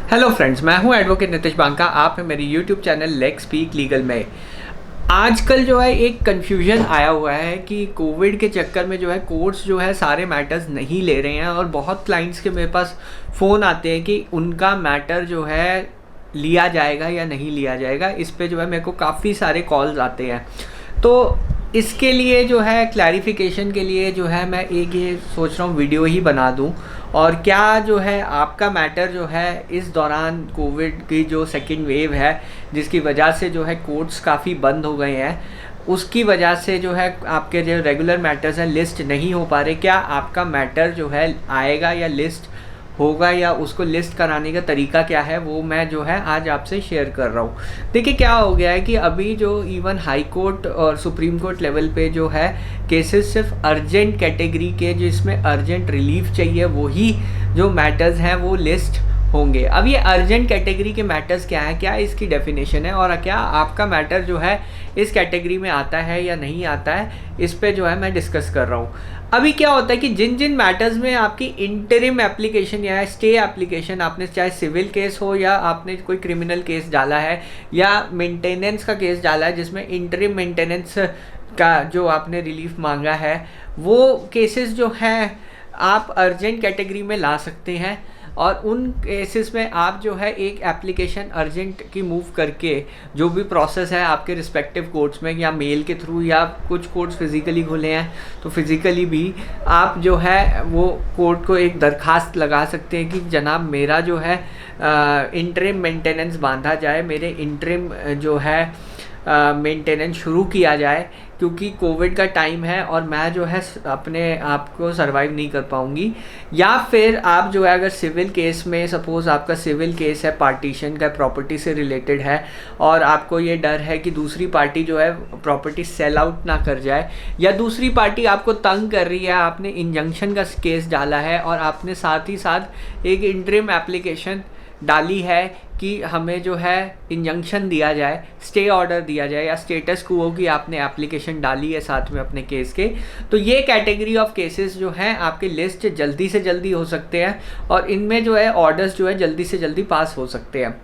Hello friends, मैं हूं advocate Nitish Banka. आप हैं मेरी YouTube channel let's speak legal में। आजकल जो है एक कन्फ्यूजन आया हुआ है कि कोविड के चक्कर में जो है कोर्ट्स जो है सारे मैटर्स नहीं ले रहे हैं और बहुत क्लाइंट्स के मेरे पास फ़ोन आते हैं कि उनका मैटर जो है लिया जाएगा या नहीं लिया जाएगा। इस पे जो है मेरे को काफ़ी सारे कॉल्स आते हैं। तो इसके लिए जो है क्लैरिफिकेशन के लिए जो है मैं एक ये सोच रहा हूँ वीडियो ही बना दूँ। और क्या जो है आपका मैटर जो है इस दौरान कोविड की जो सेकेंड वेव है जिसकी वजह से जो है कोर्ट्स काफ़ी बंद हो गए हैं, उसकी वजह से जो है आपके जो रेगुलर मैटर्स हैं लिस्ट नहीं हो पा रहे। क्या आपका मैटर जो है आएगा या लिस्ट होगा या उसको लिस्ट कराने का तरीका क्या है, वो मैं जो है आज आपसे शेयर कर रहा हूँ। देखिए क्या हो गया है कि अभी जो इवन हाई कोर्ट और सुप्रीम कोर्ट लेवल पे जो है केसेस सिर्फ अर्जेंट कैटेगरी के जिसमें अर्जेंट रिलीफ चाहिए वही जो मैटर्स हैं वो लिस्ट होंगे। अब ये अर्जेंट कैटेगरी के मैटर्स क्या है, क्या इसकी डेफिनेशन है और क्या आपका मैटर जो है इस कैटेगरी में आता है या नहीं आता है, इस पे जो है मैं डिस्कस कर रहा हूँ। अभी क्या होता है कि जिन जिन मैटर्स में आपकी इंटरिम एप्लीकेशन या स्टे एप्लीकेशन, आपने चाहे सिविल केस हो या आपने कोई क्रिमिनल केस डाला है या मेंटेनेंस का केस डाला है जिसमें इंटरिम मेंटेनेंस का जो आपने रिलीफ मांगा है, वो केसेस जो हैं आप अर्जेंट कैटेगरी में ला सकते हैं। और उन केसेस में आप जो है एक एप्लीकेशन अर्जेंट की मूव करके जो भी प्रोसेस है आपके रिस्पेक्टिव कोर्ट्स में या मेल के थ्रू या कुछ कोर्ट्स फिज़िकली खुले हैं तो फिज़िकली भी आप जो है वो कोर्ट को एक दरखास्त लगा सकते हैं कि जनाब मेरा जो है इंटरिम मेंटेनेंस बांधा जाए, मेरे इंटरिम जो है मेंटेनेंस शुरू किया जाए क्योंकि कोविड का टाइम है और मैं जो है अपने आप को सर्वाइव नहीं कर पाऊँगी। या फिर आप जो है अगर सिविल केस में सपोज़ आपका सिविल केस है, पार्टीशन का, प्रॉपर्टी से रिलेटेड है और आपको ये डर है कि दूसरी पार्टी जो है प्रॉपर्टी सेल आउट ना कर जाए या दूसरी पार्टी आपको तंग कर रही है, आपने इंजंक्शन का केस डाला है और आपने साथ ही साथ एक इंटरिम एप्लीकेशन डाली है कि हमें जो है इंजंक्शन दिया जाए, स्टे ऑर्डर दिया जाए या स्टेटस क्वो की आपने एप्लीकेशन डाली है साथ में अपने केस के, तो ये कैटेगरी ऑफ केसेस जो हैं आपके लिस्ट जल्दी से जल्दी हो सकते हैं और इनमें जो है ऑर्डर्स जो है जल्दी से जल्दी पास हो सकते हैं।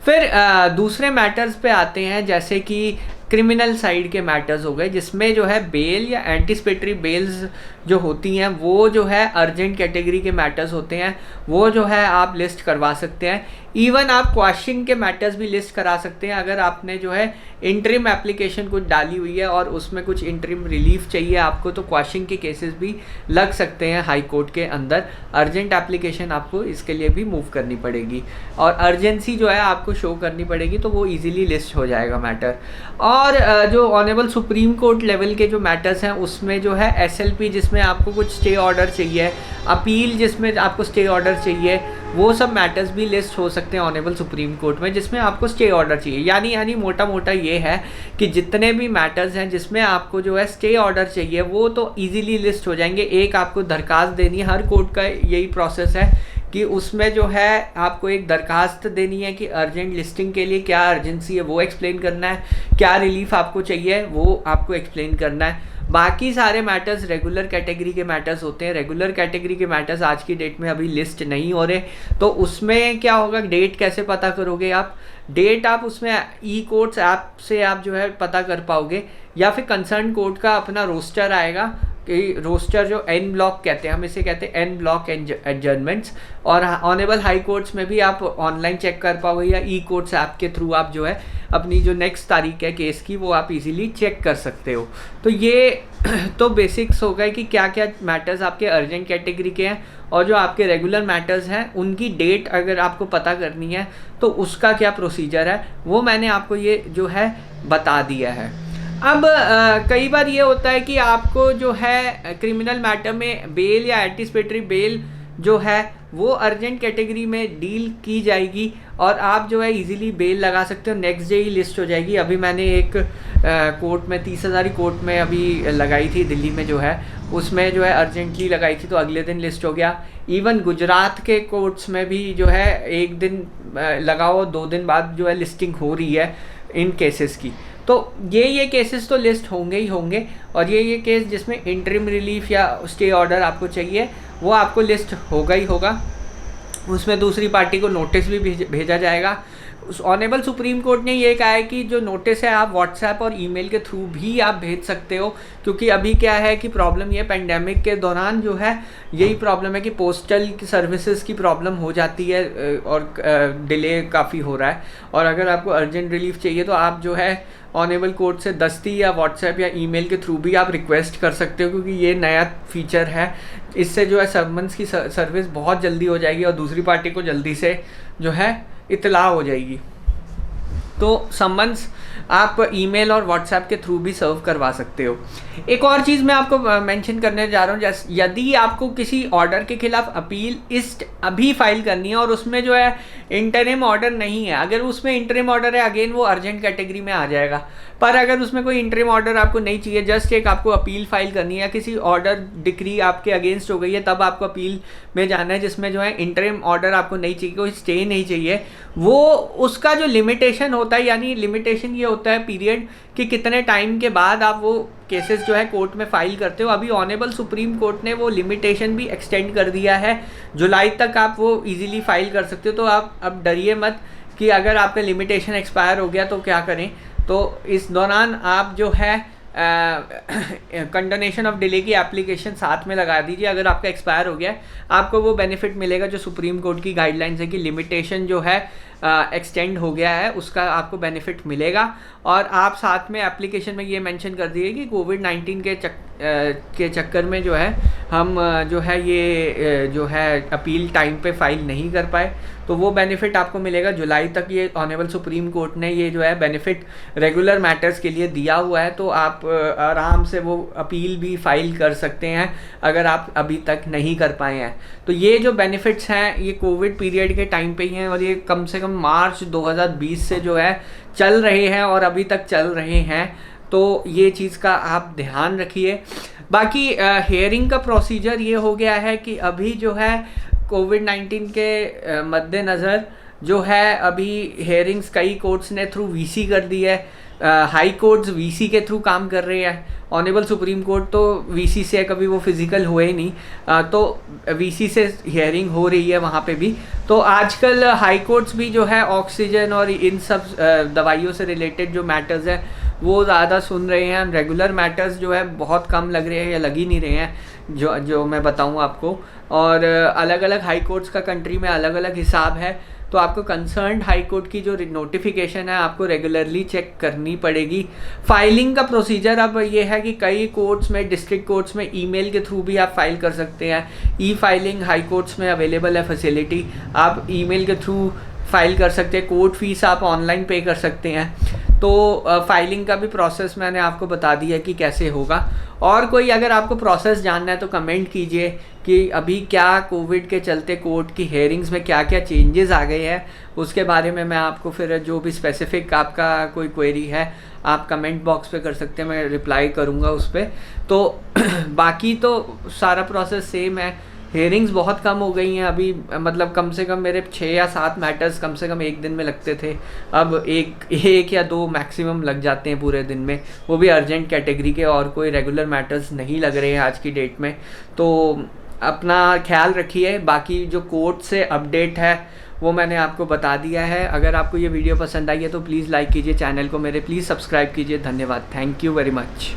फिर दूसरे मैटर्स पे आते हैं जैसे कि क्रिमिनल साइड के मैटर्स हो गए जिसमें जो है बेल या एंटिसिपेटरी बेल्स जो होती हैं वो जो है अर्जेंट कैटेगरी के मैटर्स होते हैं, वो जो है आप लिस्ट करवा सकते हैं। इवन आप क्वाशिंग के मैटर्स भी लिस्ट करा सकते हैं अगर आपने जो है इंटरिम एप्लीकेशन कुछ डाली हुई है और उसमें कुछ इंटरिम रिलीफ चाहिए आपको, तो क्वाशिंग के केसेस भी लग सकते हैं हाई कोर्ट के अंदर। अर्जेंट एप्लीकेशन आपको इसके लिए भी मूव करनी पड़ेगी और अर्जेंसी जो है आपको शो करनी पड़ेगी, तो वो ईजिली लिस्ट हो जाएगा मैटर। और जो ऑनरेबल सुप्रीम कोर्ट लेवल के जो मैटर्स हैं उसमें जो है SLP जिसमें आपको कुछ स्टे ऑर्डर चाहिए, अपील जिसमें आपको स्टे ऑर्डर चाहिए, वो सब मैटर्स भी लिस्ट हो सकते हैं ऑनरेबल सुप्रीम कोर्ट में जिसमें आपको स्टे ऑर्डर चाहिए। यानी मोटा मोटा ये है कि जितने भी मैटर्स हैं जिसमें आपको जो है स्टे ऑर्डर चाहिए वो तो इजीली लिस्ट हो जाएंगे। एक आपको दरखास्त देनी है, हर कोर्ट का यही प्रोसेस है कि उसमें जो है आपको एक दरखास्त देनी है कि अर्जेंट लिस्टिंग के लिए क्या अर्जेंसी है वो एक्सप्लेन करना है, क्या रिलीफ आपको चाहिए वो आपको एक्सप्लेन करना है। बाकी सारे मैटर्स रेगुलर कैटेगरी के मैटर्स होते हैं। रेगुलर कैटेगरी के मैटर्स आज की डेट में अभी लिस्ट नहीं हो रहे, तो उसमें क्या होगा, डेट कैसे पता करोगे आप? डेट आप उसमें ई कोर्ट्स ऐप से आप जो है पता कर पाओगे या फिर कंसर्न कोर्ट का अपना रोस्टर आएगा कि रोस्टर जो एन ब्लॉक कहते हैं, हम इसे कहते हैं एन ब्लॉक एडजर्नमेंट्स, और ऑनरेबल हाई कोर्ट्स में भी आप ऑनलाइन चेक कर पाओगे या ई कोर्ट्स ऐप के थ्रू आप जो है अपनी जो नेक्स्ट तारीख है केस की वो आप इजीली चेक कर सकते हो। तो ये तो बेसिक्स हो गए कि क्या क्या मैटर्स आपके अर्जेंट कैटेगरी के हैं और जो आपके रेगुलर मैटर्स हैं उनकी डेट अगर आपको पता करनी है तो उसका क्या प्रोसीजर है वो मैंने आपको ये जो है बता दिया है। अब कई बार ये होता है कि आपको जो है क्रिमिनल मैटर में बेल या एंटिसिपेटरी बेल जो है वो अर्जेंट कैटेगरी में डील की जाएगी और आप जो है इजीली बेल लगा सकते हो, नेक्स्ट डे ही लिस्ट हो जाएगी। अभी मैंने एक कोर्ट में 30,000 कोर्ट में अभी लगाई थी दिल्ली में जो है, उसमें जो है अर्जेंटली लगाई थी तो अगले दिन लिस्ट हो गया। इवन गुजरात के कोर्ट्स में भी जो है एक दिन लगाओ 2 दिन बाद जो है लिस्टिंग हो रही है इन केसेस की। तो ये केसेस तो लिस्ट होंगे ही होंगे और ये केस जिसमें इंटरिम रिलीफ या स्टे ऑर्डर आपको चाहिए वो आपको लिस्ट होगा ही होगा। उसमें दूसरी पार्टी को नोटिस भी भेजा जाएगा। उस ऑनेबल सुप्रीम कोर्ट ने ये कहा है कि जो नोटिस है आप व्हाट्सएप और ईमेल के थ्रू भी आप भेज सकते हो, क्योंकि अभी क्या है कि प्रॉब्लम ये पेंडेमिक के दौरान जो है यही प्रॉब्लम है कि पोस्टल सर्विसेज की प्रॉब्लम हो जाती है और डिले काफ़ी हो रहा है। और अगर आपको अर्जेंट रिलीफ चाहिए तो आप जो है ऑनेबल कोर्ट से दस्ती या व्हाट्सएप या ईमेल के थ्रू भी आप रिक्वेस्ट कर सकते हो, क्योंकि ये नया फीचर है। इससे जो है समन्स की सर्विस बहुत जल्दी हो जाएगी और दूसरी पार्टी को जल्दी से जो है इत्तला हो जाएगी। तो समन्स आप ईमेल और व्हाट्सएप के थ्रू भी सर्व करवा सकते हो। एक और चीज़ मैं आपको मेंशन करने जा रहा हूँ, जैसे यदि आपको किसी ऑर्डर के खिलाफ अपील अभी फाइल करनी है और उसमें जो है इंटरिम ऑर्डर नहीं है, अगर उसमें इंटरिम ऑर्डर है अगेन वो अर्जेंट कैटेगरी में आ जाएगा। पर अगर उसमें कोई इंटरिम ऑर्डर आपको नहीं चाहिए, जस्ट एक आपको अपील फाइल करनी है या किसी ऑर्डर डिक्री आपके अगेंस्ट हो गई है, तब आपको अपील में जाना है, जिसमें जो है इंटरिम ऑर्डर आपको नहीं चाहिए, कोई स्टे नहीं चाहिए। वो उसका जो लिमिटेशन होता है, यानी लिमिटेशन ये होता है पीरियड कि कितने टाइम के बाद आप वो केसेस जो है कोर्ट में फाइल करते हो। अभी ऑनेबल सुप्रीम कोर्ट ने वो लिमिटेशन भी एक्सटेंड कर दिया है, जुलाई तक आप वो इजीली फाइल कर सकते हो। तो आप अब डरिए मत कि अगर आपका लिमिटेशन एक्सपायर हो गया तो क्या करें। तो इस दौरान आप जो है कंडोनेशन ऑफ डिले की एप्लीकेशन साथ में लगा दीजिए। अगर आपका एक्सपायर हो गया है आपको वो बेनिफिट मिलेगा जो सुप्रीम कोर्ट की गाइडलाइंस है कि लिमिटेशन जो है एक्सटेंड हो गया है, उसका आपको बेनिफिट मिलेगा। और आप साथ में एप्लीकेशन में ये मेंशन कर दिए कि कोविड-19 के चक्कर में जो है हम जो है ये जो है अपील टाइम पे फाइल नहीं कर पाए, तो वो बेनिफिट आपको मिलेगा जुलाई तक। ये ऑनेबल सुप्रीम कोर्ट ने ये जो है बेनिफिट रेगुलर मैटर्स के लिए दिया हुआ है, तो आप आराम से वो अपील भी फाइल कर सकते हैं अगर आप अभी तक नहीं कर पाए हैं। तो ये जो बेनिफिट्स हैं ये कोविड पीरियड के टाइम पे ही हैं और ये कम से कम मार्च 2020 से जो है चल रहे हैं और अभी तक चल रहे हैं। तो ये चीज़ का आप ध्यान रखिए। बाकी हेयरिंग का प्रोसीजर ये हो गया है कि अभी जो है कोविड-19 के मद्देनज़र जो है अभी हेयरिंग्स कई कोर्ट्स ने थ्रू वीसी कर दी है। हाई कोर्ट्स वीसी के थ्रू काम कर रहे हैं, ऑनेबल सुप्रीम कोर्ट तो वीसी से कभी वो फिज़िकल हुए ही नहीं, तो वीसी से हियरिंग हो रही है वहाँ पे भी। तो आजकल हाई कोर्ट्स भी जो है ऑक्सीजन और इन सब दवाइयों से रिलेटेड जो मैटर्स हैं वो ज़्यादा सुन रहे हैं। रेगुलर मैटर्स जो है बहुत कम लग रहे हैं या लग ही नहीं रहे हैं जो मैं बताऊँ आपको। और अलग अलग हाई कोर्ट्स का कंट्री में अलग अलग हिसाब है, तो आपको कंसर्न्ड हाई कोर्ट की जो नोटिफिकेशन है आपको रेगुलरली चेक करनी पड़ेगी। फाइलिंग का प्रोसीजर अब ये है कि कई कोर्ट्स में, डिस्ट्रिक्ट कोर्ट्स में ईमेल के थ्रू भी आप फाइल कर सकते हैं। ई फाइलिंग हाई कोर्ट्स में अवेलेबल है फैसिलिटी, आप ईमेल के थ्रू फाइल कर सकते हैं। कोर्ट फीस आप ऑनलाइन पे कर सकते हैं। तो फाइलिंग का भी प्रोसेस मैंने आपको बता दिया कि कैसे होगा। और कोई अगर आपको प्रोसेस जानना है तो कमेंट कीजिए कि अभी क्या कोविड के चलते कोर्ट की हेयरिंग्स में क्या क्या चेंजेस आ गए हैं, उसके बारे में मैं आपको फिर जो भी स्पेसिफिक आपका कोई क्वेरी है आप कमेंट बॉक्स पे कर सकते हैं, मैं रिप्लाई करूँगा उस पर। तो बाकी तो सारा प्रोसेस सेम है। हेयरिंग्स बहुत कम हो गई हैं अभी, मतलब कम से कम मेरे 6 या 7 मैटर्स कम से कम एक दिन में लगते थे, अब एक या 2 मैक्सिमम लग जाते हैं पूरे दिन में, वो भी अर्जेंट कैटेगरी के, और कोई रेगुलर मैटर्स नहीं लग रहे हैं आज की डेट में। तो अपना ख्याल रखिए। बाकी जो कोर्ट से अपडेट है वो मैंने आपको बता दिया है। अगर आपको ये वीडियो पसंद आई है तो प्लीज़ लाइक कीजिए चैनल को मेरे, प्लीज़ सब्सक्राइब कीजिए। धन्यवाद, थैंक यू वेरी मच।